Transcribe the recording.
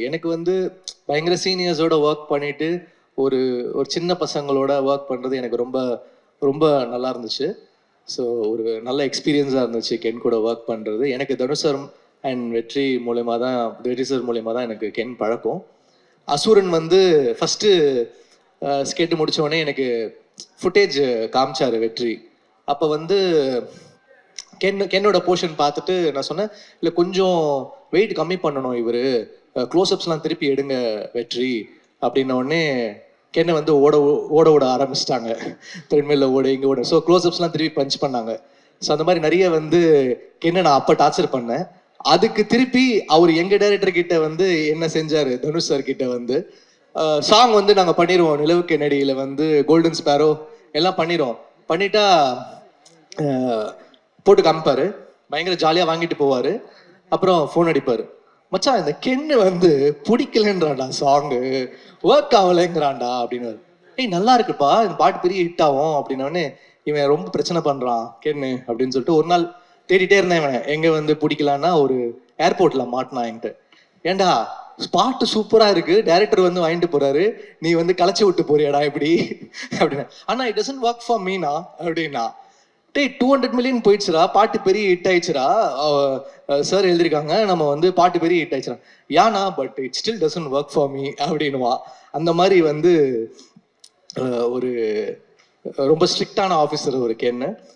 எனக்கு வந்து பயங்கர சீனியர்ஸோட ஒர்க் பண்ணிட்டு ஒரு ஒரு சின்ன பசங்களோட ஒர்க் பண்ணுறது எனக்கு ரொம்ப ரொம்ப நல்லா இருந்துச்சு. ஸோ ஒரு நல்ல எக்ஸ்பீரியன்ஸாக இருந்துச்சு கென் கூட ஒர்க் பண்ணுறது. எனக்கு தனுஷ் சார் அண்ட் வெற்றி சார் மூலயமா தான் எனக்கு கென் பழக்கம். அசுரன் வந்து ஃபஸ்ட்டு ஸ்கெட்டு முடித்தோடனே எனக்கு ஃபுட்டேஜ் காமிச்சார் வெற்றி. அப்போ வந்து கென்னோட போர்ஷன் பார்த்துட்டு நான் சொன்னேன், இல்லை கொஞ்சம் வெயிட் கம்மி பண்ணணும் இவர், க்ளோஸ்அப்ஸ்லாம் திருப்பி எடுங்க வெற்றி அப்படின்ன உடனே கென்னை வந்து ஓட ஆரம்பிச்சிட்டாங்க. த்ரெட்மில்ல ஓட இங்கே ஓட. ஸோ க்ளோஸ்அப்ஸ்லாம் திருப்பி பஞ்ச் பண்ணாங்க. ஸோ அந்த மாதிரி நிறைய வந்து கென்னை நான் அப்போ டார்ச்சர் பண்ணேன். அதுக்கு திருப்பி அவர் எங்கள் டைரக்டர் கிட்ட வந்து என்ன செஞ்சார், தனுஷ் சார் கிட்ட வந்து சாங் வந்து நாங்கள் பண்ணிடுவோம், நிலவு கென்னடியில் வந்து கோல்டன் ஸ்பேரோ எல்லாம் பண்ணிடுவோம். பண்ணிட்டா போட்டு காமிப்பாரு, பயங்கர ஜாலியாக வாங்கிட்டு போவார். அப்புறம் ஃபோன் அடிப்பார், மச்சான் இந்த கென்னு வந்து பிடிக்கலன்றான்டா, சாங்கு ஒர்க் ஆகலைங்கிறான்டா அப்படின்னு. ஏய் நல்லா இருக்குப்பா, இந்த பாட்டு பெரிய ஹிட் ஆகும் அப்படின்னோடனே இவன் ரொம்ப பிரச்சனை பண்ணுறான் கென்னு அப்படின்னு சொல்லிட்டு ஒரு நாள் தேடிட்டே இருந்தேன். இவன் எங்கே வந்து பிடிக்கலான்னா ஒரு ஏர்போர்ட்டில் மாட்டினான் என்கிட்ட. ஏண்டா ஸ்பாட்டு சூப்பராக இருக்குது, டைரக்டர் வந்து வாங்கிட்டு போகிறாரு, நீ வந்து களைச்சி விட்டு போறியாடா இப்படி அப்படின்னா. ஆனால் it doesn't work for Meena அப்படின்னா. டேய் 200 மில்லியன் போயிடுச்சுரா, பாட்டு பெரிய ஹிட் ஆயிடுச்சுரா, சார் எழுதியிருக்காங்க நம்ம வந்து பாட்டு பெரிய ஹிட் ஆயிடுச்சுரா. யானா but it still doesn't work for me அப்படின்னுவா. அந்த மாதிரி வந்து ஒரு ரொம்ப ஸ்ட்ரிக்டான ஆஃபீஸர் ஒரு கென்னு.